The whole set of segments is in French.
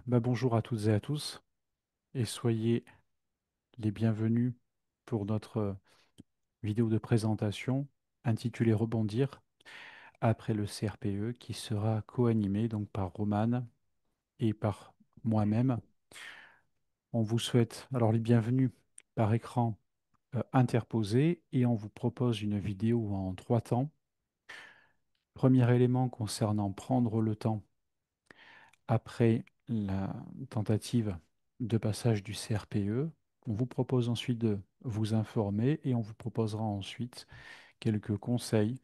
Bonjour à toutes et à tous et soyez les bienvenus pour notre vidéo de présentation intitulée Rebondir après le CRPE qui sera co-animée donc par Romane et par moi-même. On vous souhaite alors les bienvenus par écran interposé et on vous propose une vidéo en 3 temps. Premier élément concernant prendre le temps après la tentative de passage du CRPE. On vous propose ensuite de vous informer et on vous proposera ensuite quelques conseils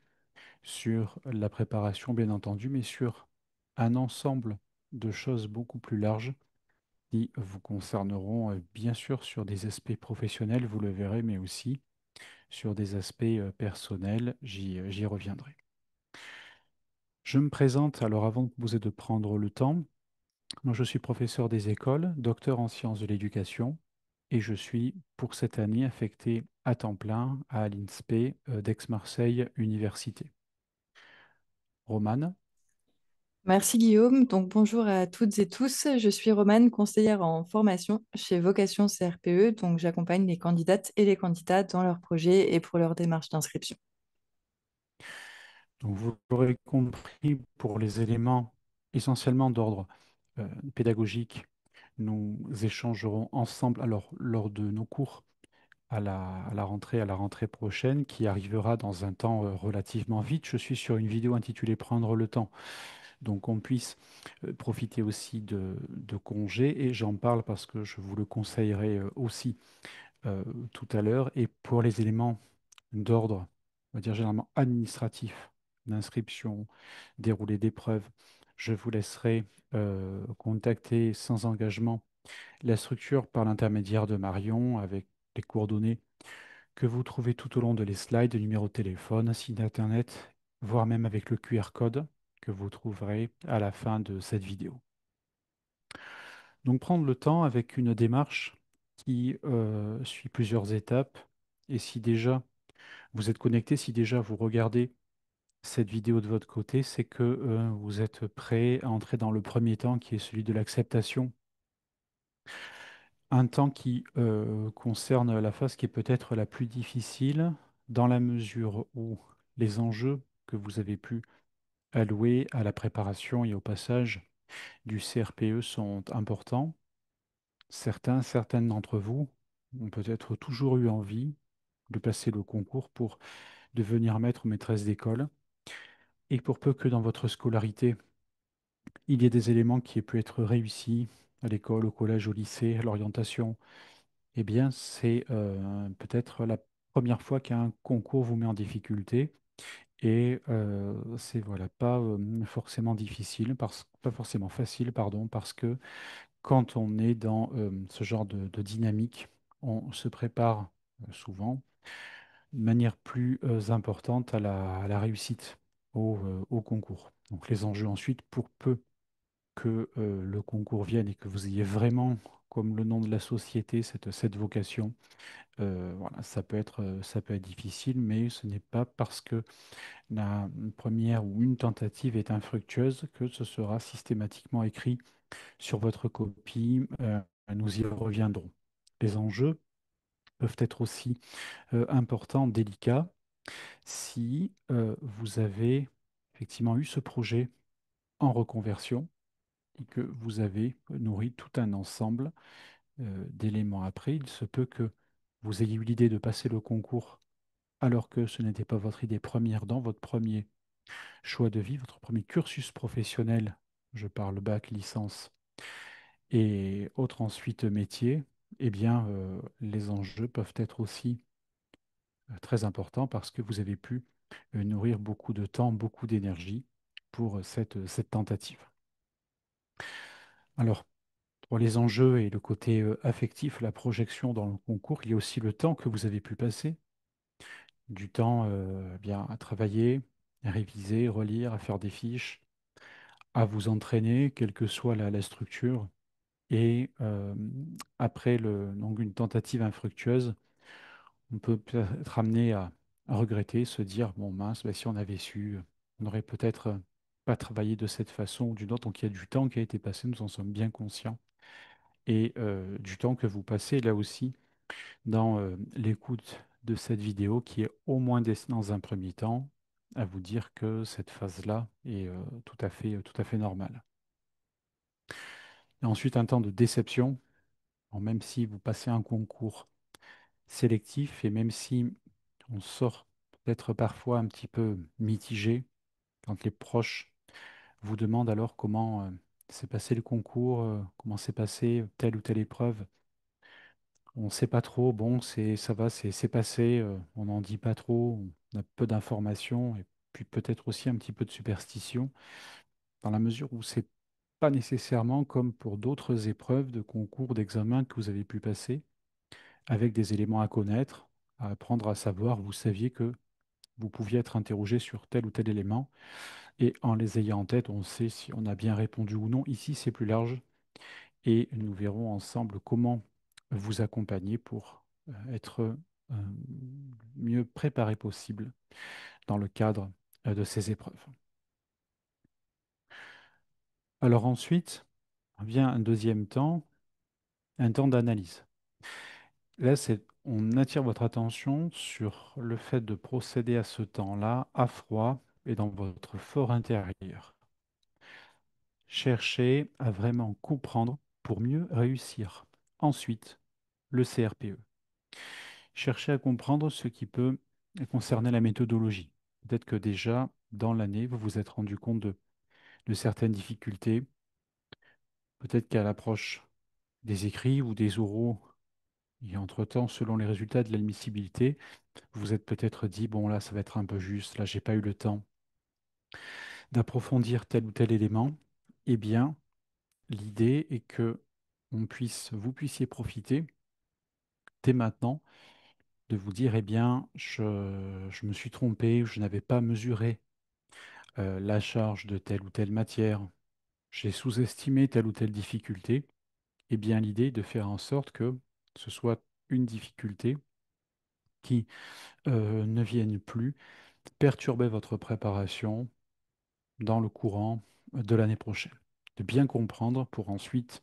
sur la préparation, bien entendu, mais sur un ensemble de choses beaucoup plus larges qui vous concerneront, bien sûr, sur des aspects professionnels, vous le verrez, mais aussi sur des aspects personnels. J'y reviendrai. Je me présente alors avant que vous ayez de prendre le temps. Moi, je suis professeur des écoles, docteur en sciences de l'éducation, et je suis pour cette année affecté à temps plein à l'INSPE d'Aix-Marseille Université. Romane, Merci Guillaume. Donc bonjour à toutes et tous. Je suis Romane, conseillère en formation chez Vocation CRPE. Donc j'accompagne les candidates et les candidats dans leurs projets et pour leur démarche d'inscription. donc vous l'aurez compris, pour les éléments essentiellement d'ordre pédagogique, nous échangerons ensemble alors lors de nos cours à la rentrée prochaine, qui arrivera dans un temps relativement vite. Je suis sur une vidéo intitulée Prendre le temps, donc on puisse profiter aussi de congés, et j'en parle parce que je vous le conseillerais aussi euh, tout à l'heure. Et pour les éléments d'ordre, on va dire généralement administratif, d'inscription, déroulé d'épreuves, je vous laisserai contacter sans engagement la structure par l'intermédiaire de Marion avec les coordonnées que vous trouvez tout au long de les slides, numéro de téléphone, site internet, voire même avec le QR code que vous trouverez à la fin de cette vidéo. Donc prendre le temps avec une démarche qui suit plusieurs étapes. Et si déjà vous êtes connecté, si déjà vous regardez cette vidéo de votre côté, c'est que vous êtes prêt à entrer dans le premier temps qui est celui de l'acceptation. Un temps qui concerne la phase qui est peut-être la plus difficile dans la mesure où les enjeux que vous avez pu allouer à la préparation et au passage du CRPE sont importants. Certaines d'entre vous ont peut-être toujours eu envie de passer le concours pour devenir maître ou maîtresse d'école. Et pour peu que dans votre scolarité, il y ait des éléments qui aient pu être réussis à l'école, au collège, au lycée, à l'orientation, eh bien, c'est peut-être la première fois qu'un concours vous met en difficulté. Et c'est voilà, pas forcément difficile, pas forcément facile, pardon, parce que quand on est dans ce genre de dynamique, on se prépare souvent de manière plus importante à la réussite au concours. Donc les enjeux ensuite, pour peu que le concours vienne et que vous ayez vraiment, comme le nom de la société, cette vocation, voilà, ça peut être difficile, mais ce n'est pas parce que la première ou une tentative est infructueuse que ce sera systématiquement écrit sur votre copie. Nous y reviendrons. Les enjeux peuvent être aussi importants, délicats, si vous avez effectivement eu ce projet en reconversion et que vous avez nourri tout un ensemble d'éléments après. Il se peut que vous ayez eu l'idée de passer le concours alors que ce n'était pas votre idée première dans votre premier choix de vie, votre premier cursus professionnel. Je parle bac, licence et autres ensuite métiers. Eh bien, les enjeux peuvent être aussi très importants parce que vous avez pu nourrir beaucoup de temps, beaucoup d'énergie pour cette tentative. Alors, pour les enjeux et le côté affectif, la projection dans le concours, il y a aussi le temps que vous avez pu passer, du temps bien à travailler, à réviser, relire, à faire des fiches, à vous entraîner, quelle que soit la structure. Et après donc une tentative infructueuse, on peut peut-être être amené à regretter, se dire, bon mince, ben, si on avait su, on aurait peut-être pas travailler de cette façon ou d'une autre. Donc il y a du temps qui a été passé, nous en sommes bien conscients. Et du temps que vous passez là aussi dans l'écoute de cette vidéo qui est au moins dans un premier temps à vous dire que cette phase-là est tout à fait normale. Et ensuite, un temps de déception. Bon, même si vous passez un concours sélectif et même si on sort peut-être parfois un petit peu mitigé quand les proches vous demandent alors comment s'est passé le concours, comment s'est passée telle ou telle épreuve. On ne sait pas trop, bon, ça va, c'est passé, on n'en dit pas trop, on a peu d'informations et puis peut-être aussi un petit peu de superstition dans la mesure où c'est pas nécessairement comme pour d'autres épreuves de concours, d'examen que vous avez pu passer avec des éléments à connaître, à apprendre à savoir. Vous saviez que vous pouviez être interrogé sur tel ou tel élément et en les ayant en tête, on sait si on a bien répondu ou non. Ici, c'est plus large et nous verrons ensemble comment vous accompagner pour être mieux préparé possible dans le cadre de ces épreuves. Alors ensuite vient un deuxième temps, un temps d'analyse. Là, on attire votre attention sur le fait de procéder à ce temps-là à froid et dans votre fort intérieur. Cherchez à vraiment comprendre pour mieux réussir. Ensuite, le CRPE. Cherchez à comprendre ce qui peut concerner la méthodologie. Peut-être que déjà, dans l'année, vous vous êtes rendu compte de certaines difficultés. Peut-être qu'à l'approche des écrits ou des oraux, et entre-temps, selon les résultats de l'admissibilité, vous vous êtes peut-être dit, bon là, ça va être un peu juste, là, j'ai pas eu le temps d'approfondir tel ou tel élément. Eh bien, l'idée est que vous puissiez profiter dès maintenant de vous dire, eh bien, je me suis trompé, je n'avais pas mesuré la charge de telle ou telle matière, j'ai sous-estimé telle ou telle difficulté. Eh bien, l'idée est de faire en sorte que ce soit une difficulté qui ne vienne plus perturber votre préparation dans le courant de l'année prochaine. De bien comprendre pour ensuite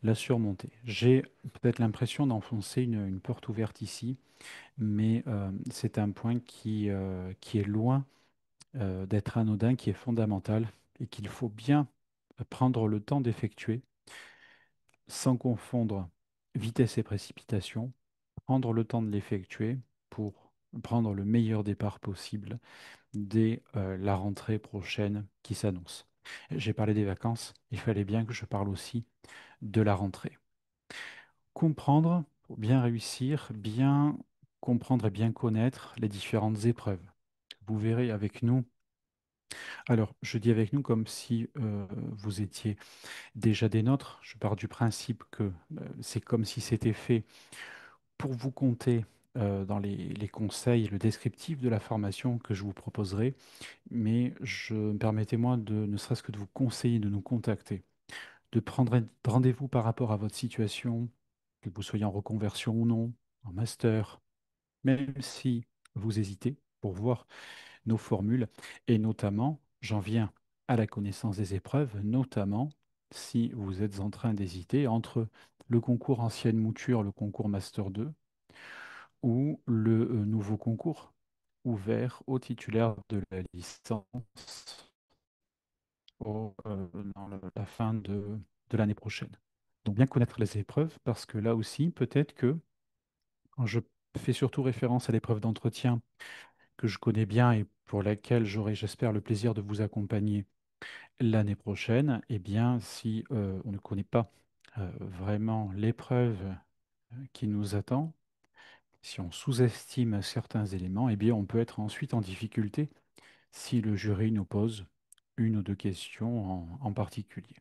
la surmonter. J'ai peut-être l'impression d'enfoncer une porte ouverte ici, mais c'est un point qui est loin d'être anodin, qui est fondamental et qu'il faut bien prendre le temps d'effectuer sans confondre vitesse et précipitation, prendre le temps de l'effectuer pour prendre le meilleur départ possible dès la rentrée prochaine qui s'annonce. J'ai parlé des vacances, il fallait bien que je parle aussi de la rentrée. Comprendre pour bien réussir, bien comprendre et bien connaître les différentes épreuves. Vous verrez avec nous, alors je dis avec nous comme si vous étiez déjà des nôtres, je pars du principe que c'est comme si c'était fait pour vous compter dans les conseils et le descriptif de la formation que je vous proposerai, mais permettez-moi de ne serait-ce que de vous conseiller de nous contacter, de prendre un rendez-vous par rapport à votre situation, que vous soyez en reconversion ou non, en master, même si vous hésitez, pour voir nos formules, et notamment, j'en viens à la connaissance des épreuves, notamment si vous êtes en train d'hésiter entre le concours ancienne mouture, le concours Master 2, ou le nouveau concours ouvert aux titulaires de la licence dans la fin de l'année prochaine. Donc bien connaître les épreuves, parce que là aussi, peut-être que quand je fais surtout référence à l'épreuve d'entretien que je connais bien et pour laquelle j'aurai, j'espère, le plaisir de vous accompagner l'année prochaine, eh bien, si on ne connaît pas vraiment l'épreuve qui nous attend, si on sous-estime certains éléments, eh bien, on peut être ensuite en difficulté si le jury nous pose une ou deux questions en particulier.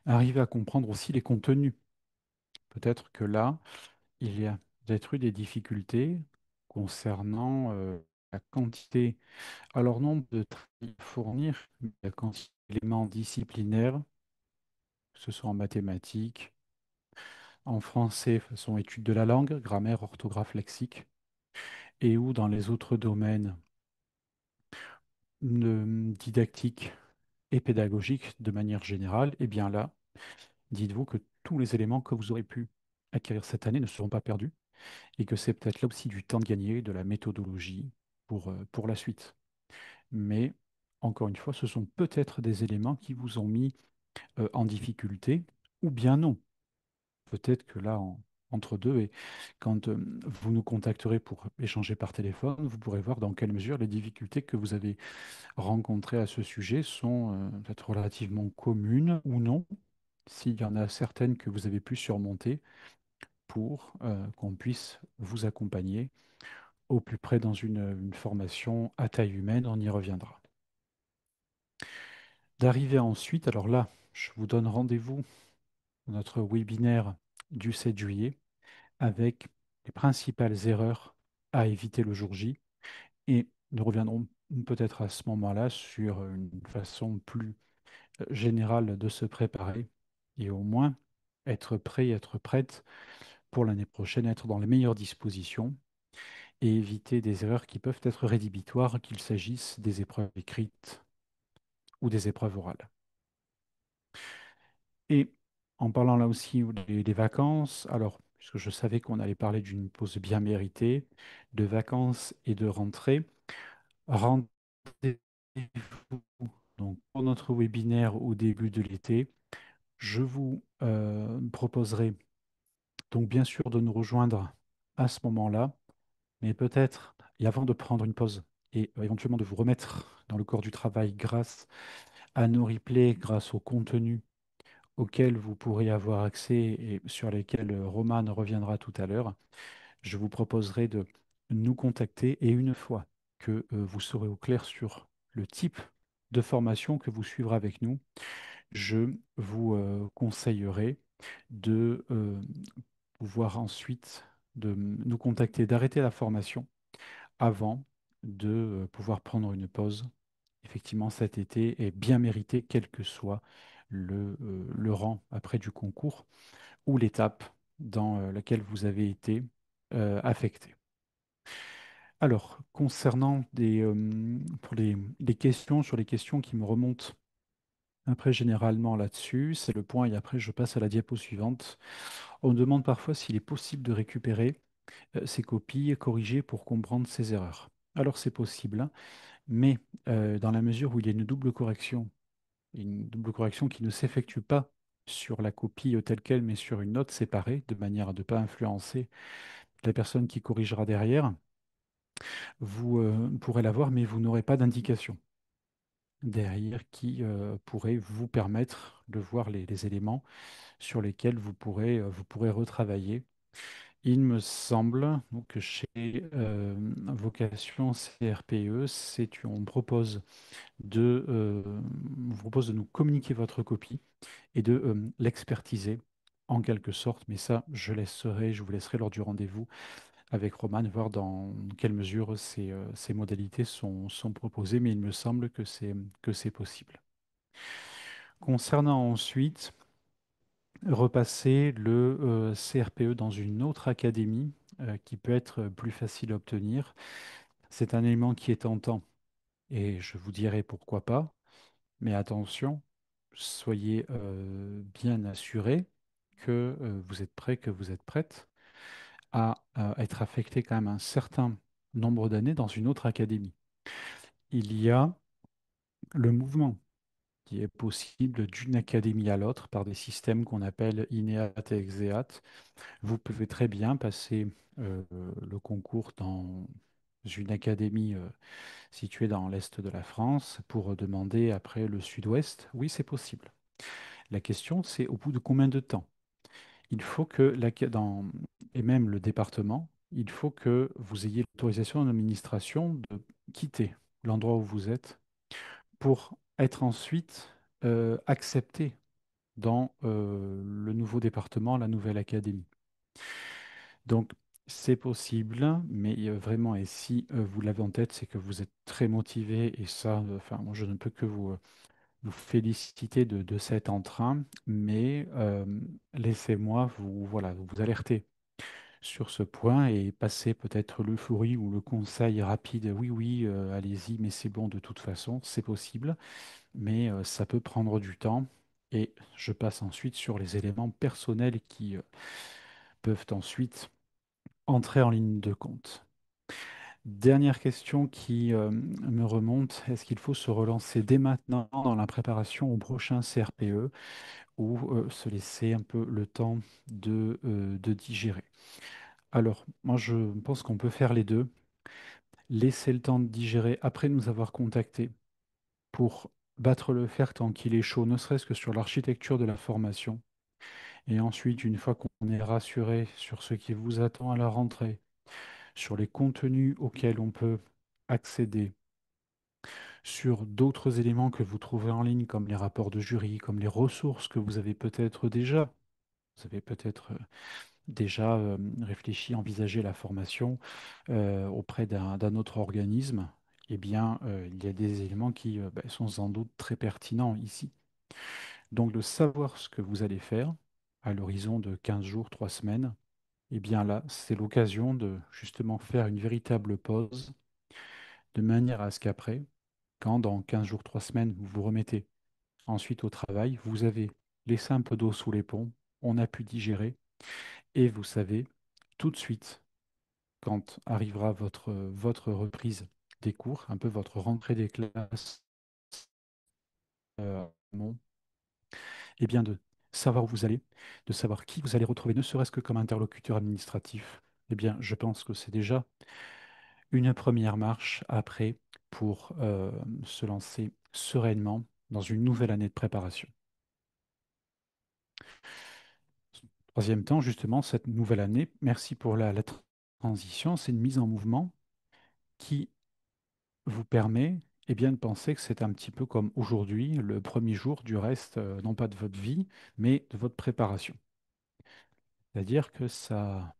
Arriver à comprendre aussi les contenus. Peut-être que là, il y a peut-être eu des difficultés concernant la quantité, alors non de travail à fournir, mais la quantité d'éléments disciplinaires, que ce soit en mathématiques, en français, façon étude de la langue, grammaire, orthographe, lexique, et ou dans les autres domaines didactique et pédagogique de manière générale, eh bien là, dites-vous que tous les éléments que vous aurez pu acquérir cette année ne seront pas perdus et que c'est peut-être là aussi du temps de gagner, de la méthodologie pour la suite. Mais encore une fois, ce sont peut-être des éléments qui vous ont mis en difficulté ou bien non. Peut-être que là, entre deux, et quand vous nous contacterez pour échanger par téléphone, vous pourrez voir dans quelle mesure les difficultés que vous avez rencontrées à ce sujet sont peut-être relativement communes ou non, s'il y en a certaines que vous avez pu surmonter pour qu'on puisse vous accompagner au plus près dans une formation à taille humaine, on y reviendra. D'arriver ensuite, alors là, je vous donne rendez-vous pour notre webinaire du 7 juillet avec les principales erreurs à éviter le jour J. Et nous reviendrons peut-être à ce moment-là sur une façon plus générale de se préparer et au moins être prêt, être prête pour l'année prochaine, être dans les meilleures dispositions et éviter des erreurs qui peuvent être rédhibitoires, qu'il s'agisse des épreuves écrites ou des épreuves orales. Et en parlant là aussi des vacances, alors, puisque je savais qu'on allait parler d'une pause bien méritée, de vacances et de rentrée, rendez-vous donc pour notre webinaire au début de l'été. Je vous proposerai donc bien sûr de nous rejoindre à ce moment-là, mais peut-être, et avant de prendre une pause et éventuellement de vous remettre dans le corps du travail grâce à nos replays, grâce au contenu auxquels vous pourrez avoir accès et sur lesquels Roman reviendra tout à l'heure, je vous proposerai de nous contacter et une fois que vous serez au clair sur le type de formation que vous suivrez avec nous, je vous conseillerai de pouvoir ensuite de nous contacter, d'arrêter la formation avant de pouvoir prendre une pause. Effectivement, cet été est bien mérité, quel que soit le rang après du concours ou l'étape dans laquelle vous avez été affecté. Alors, concernant pour les questions, sur les questions qui me remontent après généralement là-dessus, c'est le point et après je passe à la diapo suivante. On me demande parfois s'il est possible de récupérer ces copies corrigées pour comprendre ces erreurs. Alors c'est possible, hein, mais dans la mesure où il y a une double correction qui ne s'effectue pas sur la copie telle quelle, mais sur une note séparée, de manière à ne pas influencer la personne qui corrigera derrière, vous pourrez l'avoir, mais vous n'aurez pas d'indication derrière qui pourrait vous permettre de voir les éléments sur lesquels vous pourrez retravailler. Il me semble donc, que chez Vocation CRPE, on vous propose de nous communiquer votre copie et de l'expertiser en quelque sorte. Mais ça, je vous laisserai lors du rendez-vous avec Roman voir dans quelle mesure ces modalités sont proposées. Mais il me semble que c'est possible. Concernant ensuite repasser le CRPE dans une autre académie qui peut être plus facile à obtenir. C'est un élément qui est tentant et je vous dirai pourquoi pas. Mais attention, soyez bien assurés que vous êtes prêts, que vous êtes prête à être affecté quand même un certain nombre d'années dans une autre académie. Il y a le mouvement qui est possible d'une académie à l'autre par des systèmes qu'on appelle INEAT et EXEAT. Vous pouvez très bien passer euh, le concours dans une académie située dans l'est de la France pour demander après le sud-ouest. Oui, c'est possible. La question, c'est au bout de combien de temps? Il faut que, et même le département, il faut que vous ayez l'autorisation de l'administration de quitter l'endroit où vous êtes pour être ensuite accepté dans le nouveau département, la nouvelle académie. Donc, c'est possible, mais vraiment, et si vous l'avez en tête, c'est que vous êtes très motivé, et ça, enfin, moi, je ne peux que vous féliciter de cet entrain, mais laissez-moi voilà, vous alerter sur ce point et passer peut-être l'euphorie ou le conseil rapide. Oui, oui, allez-y, mais c'est bon de toute façon, c'est possible, mais ça peut prendre du temps. Et je passe ensuite sur les éléments personnels qui peuvent ensuite entrer en ligne de compte. Dernière question qui me remonte, est-ce qu'il faut se relancer dès maintenant dans la préparation au prochain CRPE ou se laisser un peu le temps de digérer? Alors, moi je pense qu'on peut faire les deux. Laisser le temps de digérer après nous avoir contactés pour battre le fer tant qu'il est chaud, ne serait-ce que sur l'architecture de la formation. Et ensuite, une fois qu'on est rassuré sur ce qui vous attend à la rentrée, sur les contenus auxquels on peut accéder, sur d'autres éléments que vous trouverez en ligne, comme les rapports de jury, comme les ressources que vous avez peut-être déjà. Vous avez peut-être déjà réfléchi, envisagé la formation auprès d'un autre organisme. Eh bien, il y a des éléments qui sont sans doute très pertinents ici. Donc, de savoir ce que vous allez faire à l'horizon de 15 jours, 3 semaines, eh bien là, c'est l'occasion de justement faire une véritable pause, de manière à ce qu'après, quand dans 15 jours, 3 semaines, vous vous remettez ensuite au travail, vous avez laissé un peu d'eau sous les ponts, on a pu digérer, et vous savez tout de suite, quand arrivera votre reprise des cours, un peu votre rentrée des classes, bon, eh bien de savoir où vous allez, de savoir qui vous allez retrouver, ne serait-ce que comme interlocuteur administratif, eh bien je pense que c'est déjà une première marche après pour se lancer sereinement dans une nouvelle année de préparation. Troisième temps, justement, cette nouvelle année, merci pour la transition, c'est une mise en mouvement qui vous permet bien, de penser que c'est un petit peu comme aujourd'hui, le premier jour du reste, non pas de votre vie, mais de votre préparation. C'est-à-dire que ça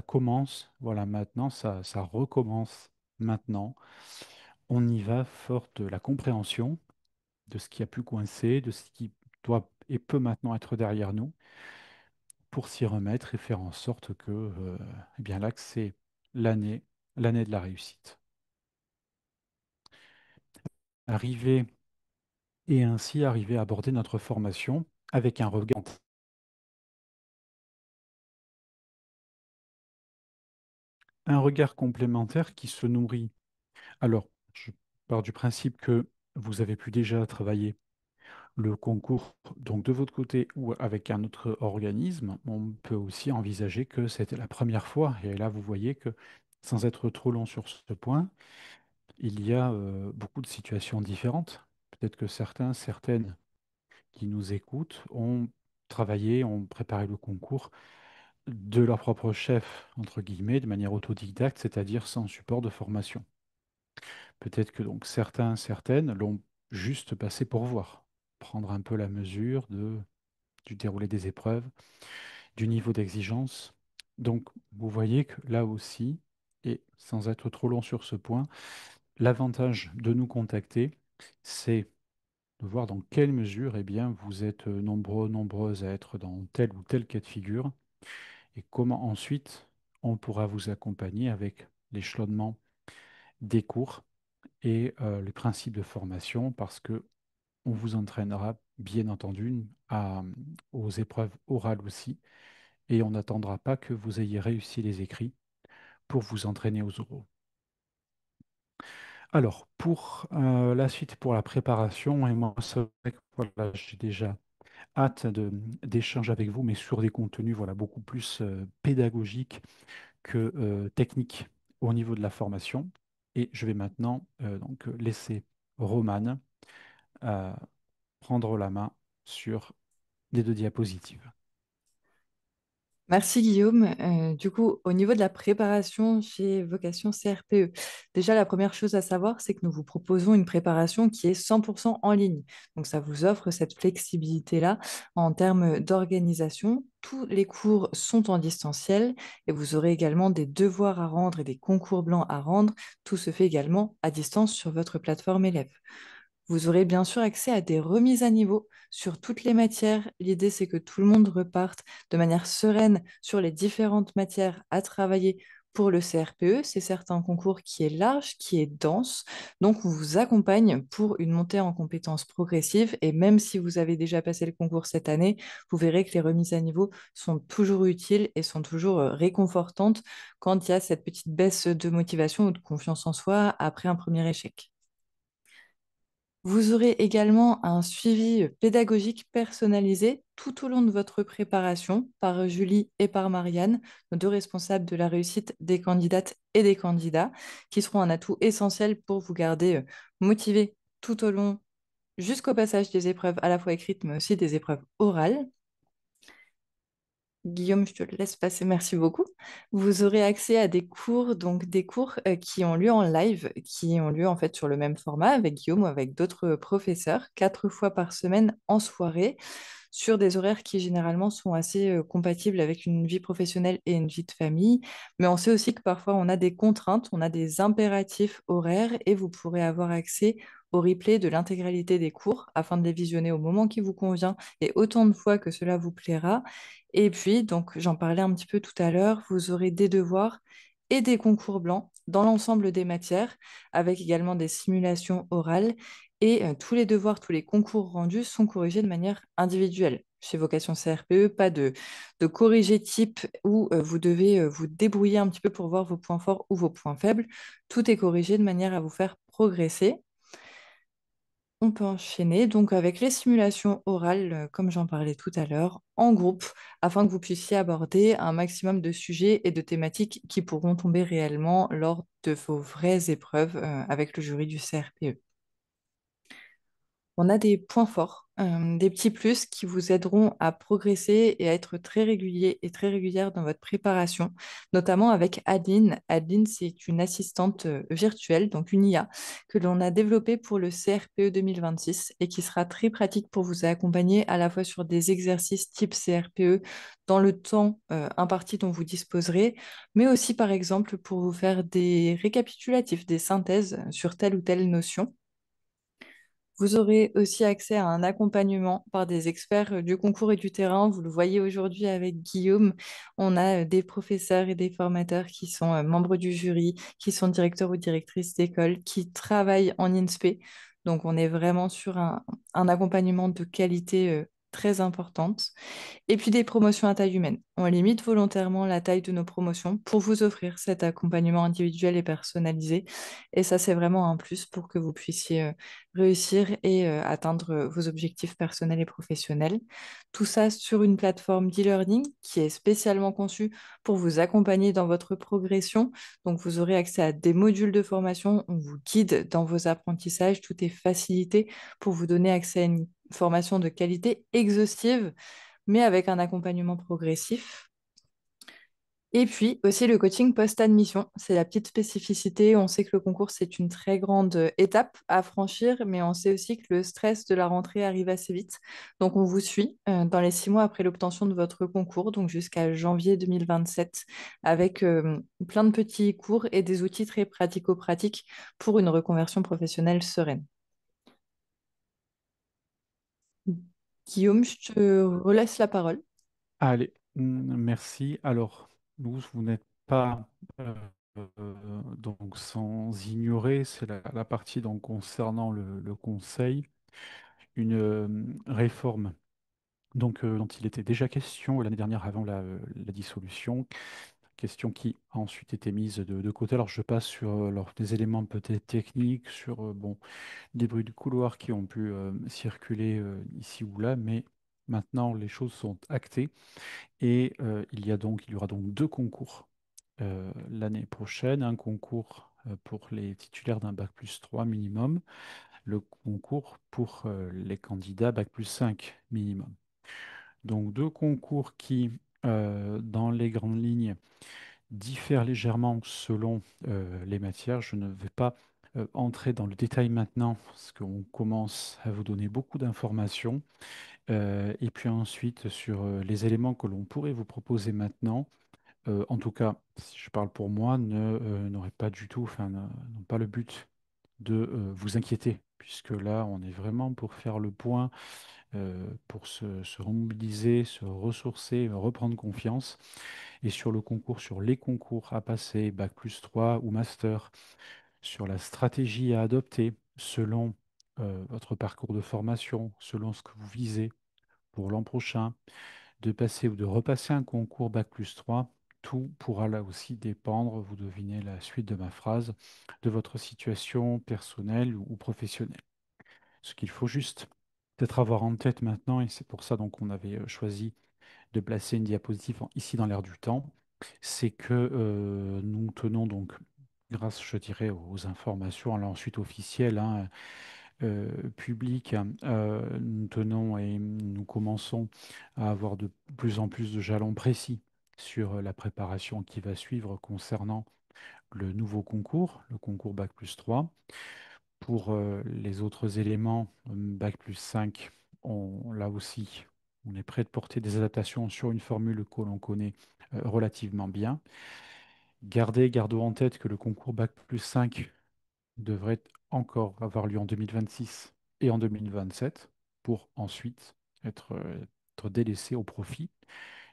commence, voilà, maintenant, ça recommence maintenant. On y va fort de la compréhension de ce qui a pu coincer, de ce qui doit et peut maintenant être derrière nous, pour s'y remettre et faire en sorte que, bien là, que c'est l'année, l'année de la réussite. Arriver et ainsi arriver à aborder notre formation avec un regard complémentaire qui se nourrit. Alors, je pars du principe que vous avez pu déjà travailler le concours, donc de votre côté ou avec un autre organisme. On peut aussi envisager que c'était la première fois. Et là, vous voyez que, sans être trop long sur ce point, il y a beaucoup de situations différentes. Peut-être que certains, certaines qui nous écoutent ont travaillé, ont préparé le concours de leur propre chef, entre guillemets, de manière autodidacte, c'est-à-dire sans support de formation. Peut-être que donc certains, certaines l'ont juste passé pour voir, prendre un peu la mesure du déroulé des épreuves, du niveau d'exigence. Donc, vous voyez que là aussi, et sans être trop long sur ce point, l'avantage de nous contacter, c'est de voir dans quelle mesure bien, vous êtes nombreux, nombreuses à être dans tel ou tel cas de figure, et comment ensuite on pourra vous accompagner avec l'échelonnement des cours et les principes de formation, parce que on vous entraînera bien entendu aux épreuves orales aussi, et on n'attendra pas que vous ayez réussi les écrits pour vous entraîner aux oraux. Alors, pour la suite, pour la préparation, et moi, c'est vrai que voilà, j'ai déjà hâte d'échanger avec vous, mais sur des contenus voilà, beaucoup plus pédagogiques que techniques au niveau de la formation. Et je vais maintenant donc laisser Romane euh, prendre la main sur les deux diapositives. Merci Guillaume. Du coup, au niveau de la préparation chez Vocation CRPE, déjà la première chose à savoir, c'est que nous vous proposons une préparation qui est 100% en ligne. Donc ça vous offre cette flexibilité-là en termes d'organisation. Tous les cours sont en distanciel et vous aurez également des devoirs à rendre et des concours blancs à rendre. Tout se fait également à distance sur votre plateforme élève. Vous aurez bien sûr accès à des remises à niveau sur toutes les matières. L'idée, c'est que tout le monde reparte de manière sereine sur les différentes matières à travailler pour le CRPE. C'est certes un concours qui est large, qui est dense, donc on vous accompagne pour une montée en compétences progressive. Et même si vous avez déjà passé le concours cette année, vous verrez que les remises à niveau sont toujours utiles et sont toujours réconfortantes quand il y a cette petite baisse de motivation ou de confiance en soi après un premier échec. Vous aurez également un suivi pédagogique personnalisé tout au long de votre préparation par Julie et par Marianne, nos deux responsables de la réussite des candidates et des candidats, qui seront un atout essentiel pour vous garder motivé tout au long, jusqu'au passage des épreuves à la fois écrites, mais aussi des épreuves orales. Guillaume, je te le laisse passer, merci beaucoup. Vous aurez accès à des cours, donc des cours qui ont lieu en live, qui ont lieu en fait sur le même format avec Guillaume ou avec d'autres professeurs, 4 fois par semaine en soirée, sur des horaires qui généralement sont assez compatibles avec une vie professionnelle et une vie de famille. Mais on sait aussi que parfois on a des contraintes, on a des impératifs horaires et vous pourrez avoir accès au replay de l'intégralité des cours afin de les visionner au moment qui vous convient et autant de fois que cela vous plaira. Et puis, donc, j'en parlais un petit peu tout à l'heure, vous aurez des devoirs et des concours blancs dans l'ensemble des matières, avec également des simulations orales. Et tous les devoirs, tous les concours rendus sont corrigés de manière individuelle. Chez Vocation CRPE, pas de corrigé type où vous devez vous débrouiller un petit peu pour voir vos points forts ou vos points faibles. Tout est corrigé de manière à vous faire progresser. On peut enchaîner donc avec les simulations orales, comme j'en parlais tout à l'heure, en groupe, afin que vous puissiez aborder un maximum de sujets et de thématiques qui pourront tomber réellement lors de vos vraies épreuves avec le jury du CRPE. On a des points forts, des petits plus qui vous aideront à progresser et à être très régulier et très régulière dans votre préparation, notamment avec Adeline. Adeline, c'est une assistante virtuelle, donc une IA, que l'on a développée pour le CRPE 2026 et qui sera très pratique pour vous accompagner à la fois sur des exercices type CRPE dans le temps imparti dont vous disposerez, mais aussi par exemple pour vous faire des récapitulatifs, des synthèses sur telle ou telle notion. Vous aurez aussi accès à un accompagnement par des experts du concours et du terrain. Vous le voyez aujourd'hui avec Guillaume. On a des professeurs et des formateurs qui sont membres du jury, qui sont directeurs ou directrices d'école, qui travaillent en INSPE. Donc, on est vraiment sur un accompagnement de qualité très importante. Et puis des promotions à taille humaine. On limite volontairement la taille de nos promotions pour vous offrir cet accompagnement individuel et personnalisé. Et ça, c'est vraiment un plus pour que vous puissiez réussir et atteindre vos objectifs personnels et professionnels. Tout ça sur une plateforme d'e-learning qui est spécialement conçue pour vous accompagner dans votre progression. Donc, vous aurez accès à des modules de formation. On vous guide dans vos apprentissages. Tout est facilité pour vous donner accès à une formation de qualité exhaustive mais avec un accompagnement progressif. Et puis aussi le coaching post-admission, c'est la petite spécificité. On sait que le concours, c'est une très grande étape à franchir, mais on sait aussi que le stress de la rentrée arrive assez vite. Donc on vous suit dans les 6 mois après l'obtention de votre concours, donc jusqu'à janvier 2027, avec plein de petits cours et des outils très pratico-pratiques pour une reconversion professionnelle sereine. Guillaume, je te relaisse la parole. Allez, merci. Alors, vous n'êtes pas donc sans ignorer, c'est la partie donc concernant le conseil, une réforme dont il était déjà question l'année dernière avant la dissolution, question qui a ensuite été mise de côté. Alors, je passe sur des éléments peut-être techniques, sur bon, des bruits de couloir qui ont pu circuler ici ou là, mais maintenant les choses sont actées. Et il y aura donc deux concours l'année prochaine, un concours pour les titulaires d'un bac+3 minimum, le concours pour les candidats bac+5 minimum. Donc deux concours qui, dans les grandes lignes, diffèrent légèrement selon les matières. Je ne vais pas entrer dans le détail maintenant parce qu'on commence à vous donner beaucoup d'informations. Et puis ensuite, sur les éléments que l'on pourrait vous proposer maintenant, en tout cas, si je parle pour moi, n'auraient pas du tout, enfin, n'ont pas le but de vous inquiéter, puisque là, on est vraiment pour faire le point, pour se remobiliser, se ressourcer, reprendre confiance. Et sur le concours, sur les concours à passer, Bac+3 ou Master, sur la stratégie à adopter selon votre parcours de formation, selon ce que vous visez pour l'an prochain, de passer ou de repasser un concours Bac+3, tout pourra là aussi dépendre, vous devinez la suite de ma phrase, de votre situation personnelle ou professionnelle. Ce qu'il faut juste peut-être avoir en tête maintenant, et c'est pour ça donc qu'on avait choisi de placer une diapositive ici dans l'air du temps, c'est que nous tenons donc, grâce, je dirais, aux informations, là ensuite officielles, hein, publiques, nous tenons et nous commençons à avoir de plus en plus de jalons précis sur la préparation qui va suivre concernant le nouveau concours, le concours Bac+3. Pour les autres éléments, Bac+5, là aussi, on est prêt de porter des adaptations sur une formule que l'on connaît relativement bien. Gardons en tête que le concours Bac+5 devrait encore avoir lieu en 2026 et en 2027 pour ensuite être délaissé au profit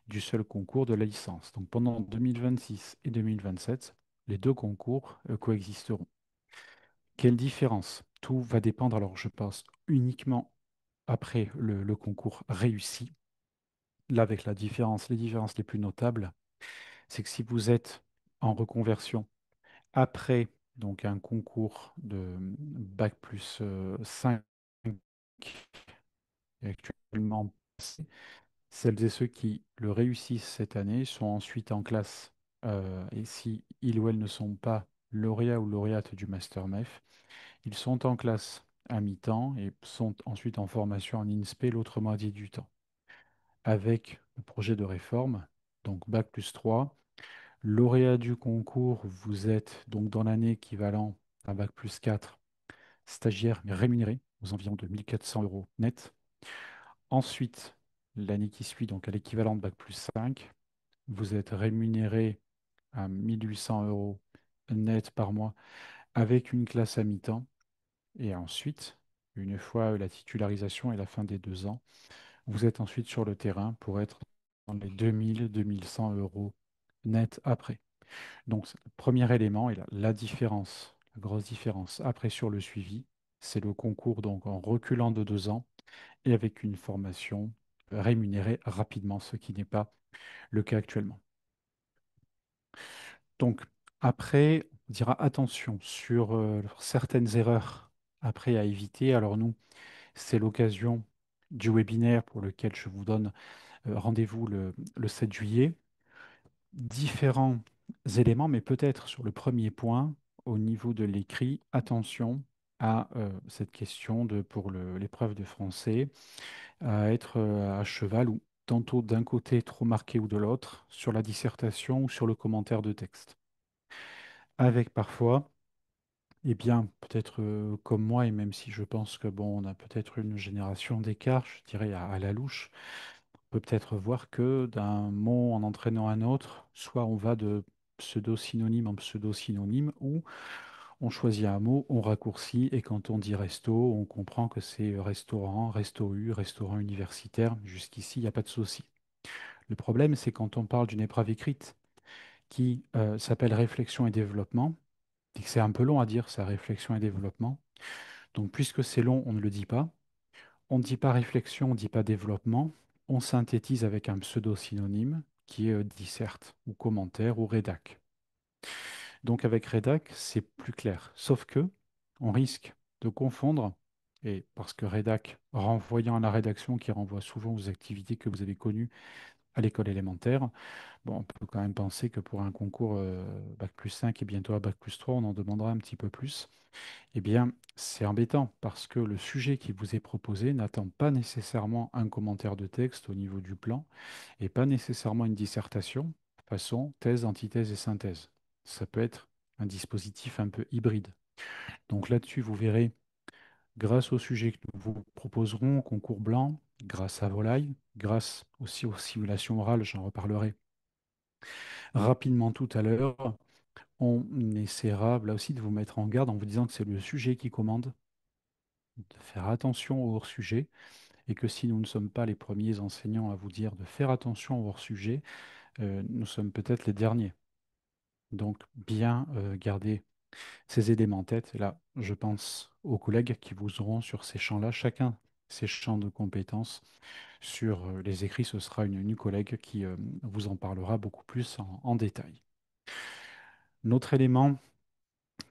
du seul concours de la licence. Donc pendant 2026 et 2027, les deux concours coexisteront. Quelle différence? Tout va dépendre, alors je pense uniquement après le concours réussi. Là, avec les différences les plus notables, c'est que si vous êtes en reconversion après donc un concours de Bac+5 actuellement passé, celles et ceux qui le réussissent cette année sont ensuite en classe. Et si ils ou elles ne sont pas lauréats ou lauréates du Master MEF, ils sont en classe à mi-temps et sont ensuite en formation en INSPE l'autre moitié du temps. Avec le projet de réforme, donc Bac+3, lauréat du concours, vous êtes donc dans l'année équivalent à Bac+4, stagiaire mais rémunéré aux environs de 1 400 € net. Ensuite, l'année qui suit, donc à l'équivalent de Bac+5, vous êtes rémunéré à 1 800 € net par mois avec une classe à mi-temps. Et ensuite, une fois la titularisation et la fin des 2 ans, vous êtes ensuite sur le terrain pour être dans les 2 100 € net après. Donc, le premier élément et la différence, la grosse différence après sur le suivi, c'est le concours donc en reculant de 2 ans et avec une formation rémunérée rapidement, ce qui n'est pas le cas actuellement. Donc, après, on dira attention sur certaines erreurs après à éviter. Alors nous, c'est l'occasion du webinaire pour lequel je vous donne rendez-vous le 7 juillet. Différents éléments, mais peut-être sur le premier point, au niveau de l'écrit, attention à cette question pour l'épreuve de français, à être à cheval ou tantôt d'un côté trop marqué ou de l'autre, sur la dissertation ou sur le commentaire de texte. Avec parfois, eh bien, peut-être comme moi, et même si je pense que bon, on a peut-être une génération d'écart, je dirais à la louche, on peut peut-être voir que d'un mot en entraînant un autre, soit on va de pseudo-synonyme en pseudo-synonyme, ou on choisit un mot, on raccourcit, et quand on dit resto, on comprend que c'est restaurant, resto-u, restaurant universitaire. Jusqu'ici, il n'y a pas de souci. Le problème, c'est quand on parle d'une épreuve écrite qui s'appelle réflexion et développement, et que c'est un peu long à dire, ça, réflexion et développement. Donc, puisque c'est long, on ne le dit pas. On ne dit pas réflexion, on ne dit pas développement. On synthétise avec un pseudo-synonyme qui est disserte ou commentaire ou rédac. Donc avec rédac, c'est plus clair. Sauf que on risque de confondre, et parce que rédac, renvoyant à la rédaction qui renvoie souvent aux activités que vous avez connues à l'école élémentaire, bon, on peut quand même penser que pour un concours Bac+5 et bientôt à Bac+3, on en demandera un petit peu plus. Eh bien, c'est embêtant parce que le sujet qui vous est proposé n'attend pas nécessairement un commentaire de texte au niveau du plan et pas nécessairement une dissertation, façon thèse, antithèse et synthèse. Ça peut être un dispositif un peu hybride. Donc là-dessus, vous verrez, grâce au sujet que nous vous proposerons, concours blanc, grâce à Volaille, grâce aussi aux simulations orales, j'en reparlerai rapidement tout à l'heure, On essaiera là aussi de vous mettre en garde en vous disant que c'est le sujet qui commande, de faire attention au hors-sujet, et que si nous ne sommes pas les premiers enseignants à vous dire de faire attention au hors-sujet, nous sommes peut-être les derniers. Donc, bien garder ces éléments en tête. Et là, je pense aux collègues qui vous auront sur ces champs-là, chacun ses champs de compétences. Sur les écrits, ce sera une collègue qui vous en parlera beaucoup plus en détail. L'autre élément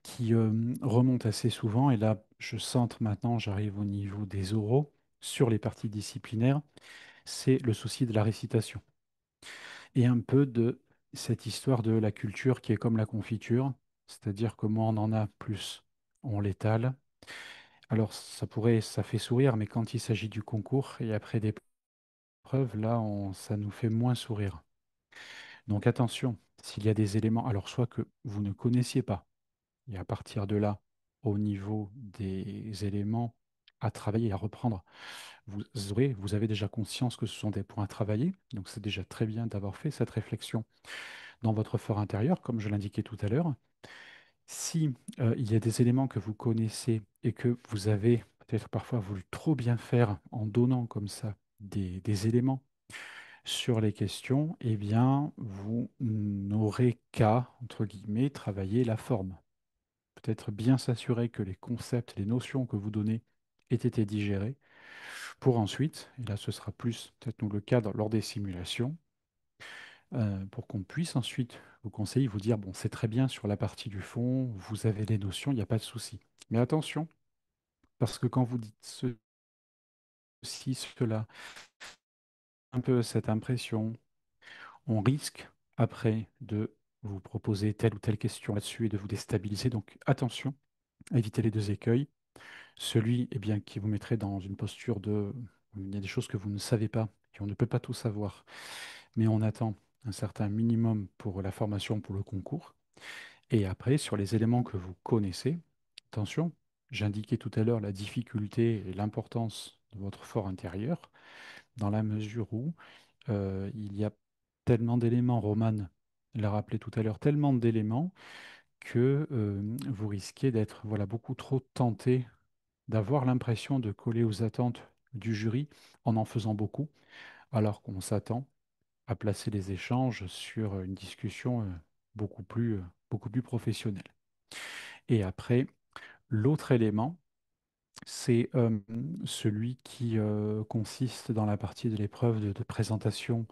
qui remonte assez souvent, et là, je centre maintenant, j'arrive au niveau des oraux, sur les parties disciplinaires, c'est le souci de la récitation. Et un peu de cette histoire de la culture qui est comme la confiture, c'est-à-dire que moins on en a, plus on l'étale. Alors, ça fait sourire, mais quand il s'agit du concours et après des preuves, là, ça nous fait moins sourire. Donc attention, s'il y a des éléments, alors soit que vous ne connaissiez pas, et à partir de là, au niveau des éléments à travailler, à reprendre, vous avez déjà conscience que ce sont des points à travailler, donc c'est déjà très bien d'avoir fait cette réflexion dans votre fort intérieur, comme je l'indiquais tout à l'heure. Si il y a des éléments que vous connaissez et que vous avez peut-être parfois voulu trop bien faire en donnant comme ça des éléments sur les questions, eh bien, vous n'aurez qu'à, entre guillemets, travailler la forme. Peut-être bien s'assurer que les concepts, les notions que vous donnez aient été digérés pour ensuite, et là ce sera plus peut-être nous le cas lors des simulations, pour qu'on puisse ensuite vous conseiller, vous dire, bon, c'est très bien sur la partie du fond, vous avez les notions, il n'y a pas de souci. Mais attention, parce que quand vous dites ceci, cela, un peu cette impression, on risque après de vous proposer telle ou telle question là-dessus et de vous déstabiliser. Donc attention, évitez les deux écueils. Celui bien, qui vous mettrait dans une posture de... Il y a des choses que vous ne savez pas et on ne peut pas tout savoir, mais on attend un certain minimum pour la formation pour le concours. Et après, sur les éléments que vous connaissez, attention, j'indiquais tout à l'heure la difficulté et l'importance de votre fort intérieur, dans la mesure où il y a tellement d'éléments, Romane l'a rappelé tout à l'heure, tellement d'éléments que vous risquez d'être voilà, beaucoup trop tenté, d'avoir l'impression de coller aux attentes du jury en faisant beaucoup, alors qu'on s'attend à placer les échanges sur une discussion beaucoup plus professionnelle. Et après, l'autre élément, c'est celui qui consiste dans la partie de l'épreuve de présentation,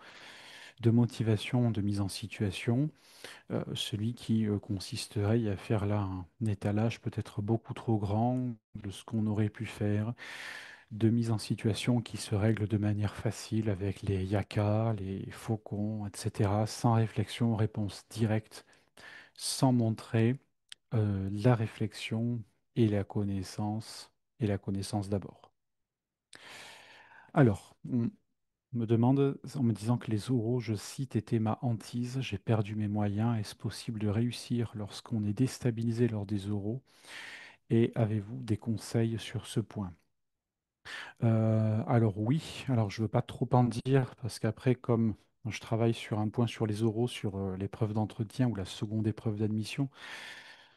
de motivation, de mise en situation, celui qui consisterait à faire là un étalage peut-être beaucoup trop grand de ce qu'on aurait pu faire, de mise en situation qui se règle de manière facile avec les yakas, les faucons, etc., sans réflexion, réponse directe, sans montrer la réflexion et et la connaissance d'abord. Alors, on me demande, en me disant que les oraux, je cite, étaient ma hantise, j'ai perdu mes moyens, est-ce possible de réussir lorsqu'on est déstabilisé lors des oraux? Et avez-vous des conseils sur ce point? Alors oui, alors je ne veux pas trop en dire, parce qu'après, comme je travaille sur un point sur les oraux, sur l'épreuve d'entretien ou la seconde épreuve d'admission,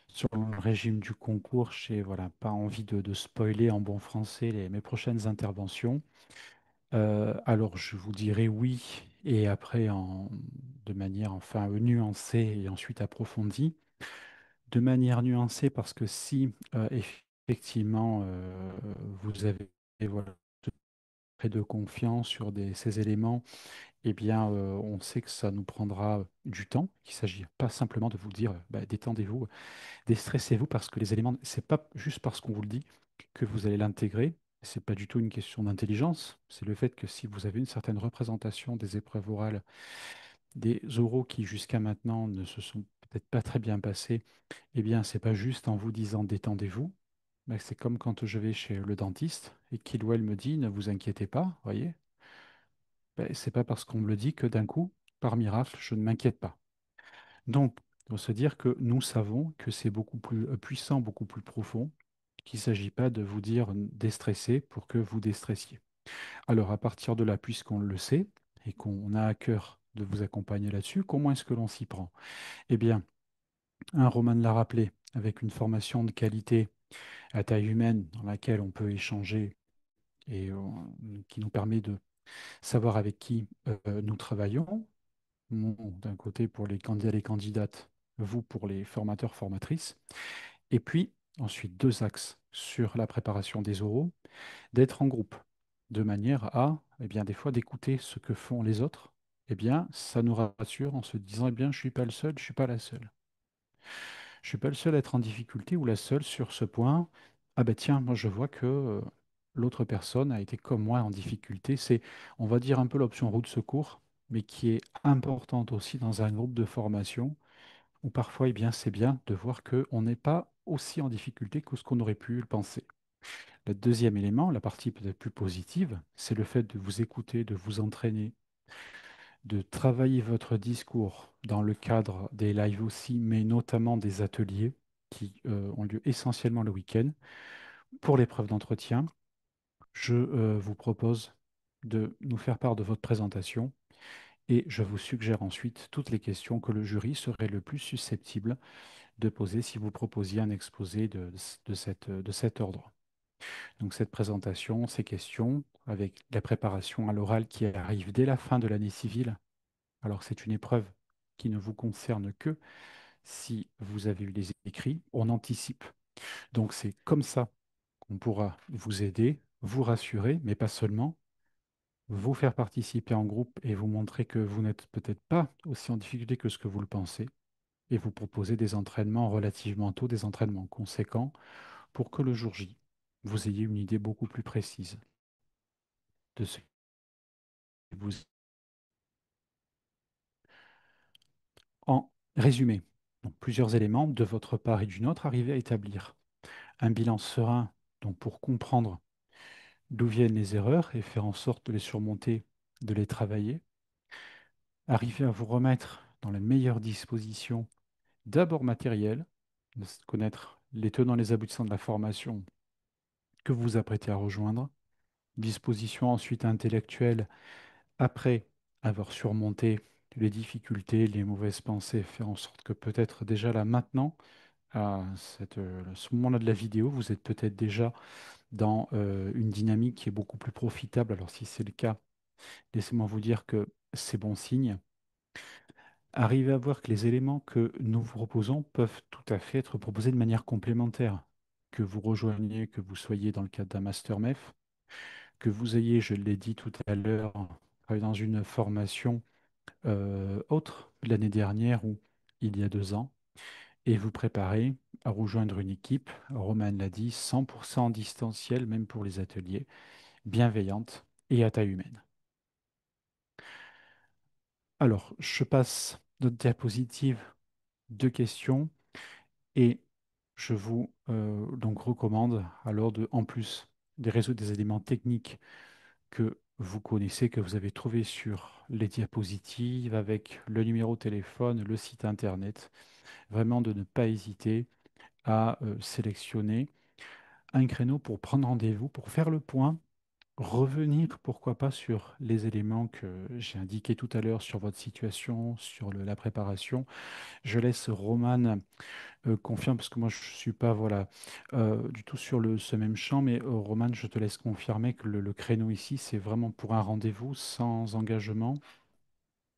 sur le régime du concours, j'ai voilà, pas envie de spoiler en bon français mes prochaines interventions. Alors, je vous dirai oui, et après, de manière enfin nuancée et ensuite approfondie. De manière nuancée, parce que si effectivement vous avez voilà, ce trait de confiance sur ces éléments, eh bien, on sait que ça nous prendra du temps. Il ne s'agit pas simplement de vous dire bah, détendez-vous, déstressez-vous, parce que les éléments, c'est pas juste parce qu'on vous le dit que vous allez l'intégrer. C'est pas du tout une question d'intelligence. C'est le fait que si vous avez une certaine représentation des épreuves orales, des oraux qui jusqu'à maintenant ne se sont peut-être pas très bien passés, eh bien, c'est pas juste en vous disant détendez-vous. Mais c'est comme quand je vais chez le dentiste et qu'il ou elle me dit ne vous inquiétez pas, voyez. Ben, c'est pas parce qu'on me le dit que d'un coup, par miracle, je ne m'inquiète pas. Donc, il faut se dire que nous savons que c'est beaucoup plus puissant, beaucoup plus profond, qu'il ne s'agit pas de vous dire déstresser pour que vous déstressiez. Alors, à partir de là, puisqu'on le sait et qu'on a à cœur de vous accompagner là-dessus, comment est-ce que l'on s'y prend? Eh bien, Un Roman l'a rappelé, avec une formation de qualité à taille humaine dans laquelle on peut échanger et qui nous permet de savoir avec qui nous travaillons. Moi, d'un côté pour les candidats et les candidates, vous pour les formateurs, formatrices. Et puis, ensuite, deux axes sur la préparation des oraux, d'être en groupe, de manière à, eh bien, des fois, d'écouter ce que font les autres. Eh bien, ça nous rassure en se disant, eh bien, je ne suis pas le seul, je ne suis pas la seule. Je ne suis pas le seul à être en difficulté ou la seule sur ce point. Ah ben tiens, moi je vois que l'autre personne a été comme moi en difficulté. C'est, on va dire, un peu l'option roue de secours, mais qui est importante aussi dans un groupe de formation où parfois, eh bien, c'est bien de voir qu'on n'est pas aussi en difficulté que ce qu'on aurait pu le penser. Le deuxième élément, la partie peut-être plus positive, c'est le fait de vous écouter, de vous entraîner, de travailler votre discours dans le cadre des lives aussi, mais notamment des ateliers qui ont lieu essentiellement le week-end. Pour l'épreuve d'entretien, je vous propose de nous faire part de votre présentation et je vous suggère ensuite toutes les questions que le jury serait le plus susceptible de poser si vous proposiez un exposé de cet ordre. Donc cette présentation, ces questions, avec la préparation à l'oral qui arrive dès la fin de l'année civile. Alors c'est une épreuve qui ne vous concerne que si vous avez eu les écrits, on anticipe. Donc c'est comme ça qu'on pourra vous aider, vous rassurer, mais pas seulement, vous faire participer en groupe et vous montrer que vous n'êtes peut-être pas aussi en difficulté que ce que vous le pensez, et vous proposer des entraînements relativement tôt, des entraînements conséquents, pour que le jour J, vous ayez une idée beaucoup plus précise de ce que vous... En résumé, donc plusieurs éléments de votre part et d'une autre, arriver à établir un bilan serein donc pour comprendre d'où viennent les erreurs et faire en sorte de les surmonter, de les travailler, arriver à vous remettre dans la meilleure disposition, d'abord matérielle, de connaître les tenants et les aboutissants de la formation que vous vous apprêtez à rejoindre, disposition ensuite intellectuelle, après avoir surmonté les difficultés, les mauvaises pensées, faire en sorte que peut-être déjà là maintenant, à ce moment-là de la vidéo, vous êtes peut-être déjà dans une dynamique qui est beaucoup plus profitable. Alors si c'est le cas, laissez-moi vous dire que c'est bon signe. Arrivez à voir que les éléments que nous vous proposons peuvent tout à fait être proposés de manière complémentaire. Que vous rejoigniez, que vous soyez dans le cadre d'un master MEF, que vous ayez, je l'ai dit tout à l'heure, travaillé dans une formation autre l'année dernière ou il y a 2 ans, et vous préparez à rejoindre une équipe, Roman l'a dit, 100% en distanciel, même pour les ateliers, bienveillante et à taille humaine. Alors, je passe notre diapositive de questions et je vous donc recommande alors de, en plus des résoudre des éléments techniques que vous connaissez, que vous avez trouvé sur les diapositives avec le numéro de téléphone, le site internet, vraiment de ne pas hésiter à sélectionner un créneau pour prendre rendez-vous, pour faire le point, revenir, pourquoi pas, sur les éléments que j'ai indiqués tout à l'heure sur votre situation, sur la préparation. Je laisse Roman confirme, parce que moi, je ne suis pas voilà, du tout sur ce même champ, mais Roman, je te laisse confirmer que le créneau ici, c'est vraiment pour un rendez-vous sans engagement.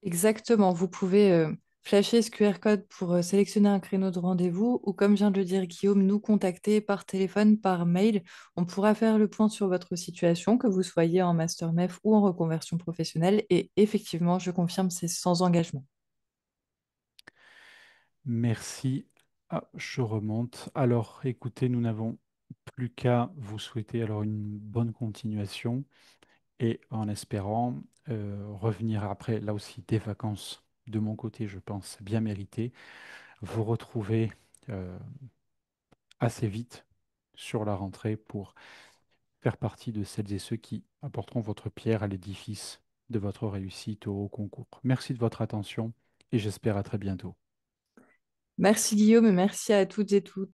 Exactement, vous pouvez flasher ce QR code pour sélectionner un créneau de rendez-vous ou comme vient de le dire Guillaume, nous contacter par téléphone, par mail. On pourra faire le point sur votre situation, que vous soyez en master MEF ou en reconversion professionnelle. Et effectivement, je confirme, c'est sans engagement. Merci. Ah, je remonte. Alors, écoutez, nous n'avons plus qu'à vous souhaiter alors une bonne continuation et en espérant revenir après, là aussi, des vacances de mon côté, je pense, bien méritées, vous retrouver euh, assez vite sur la rentrée pour faire partie de celles et ceux qui apporteront votre pierre à l'édifice de votre réussite au concours. Merci de votre attention et j'espère à très bientôt. Merci Guillaume et merci à toutes et tous.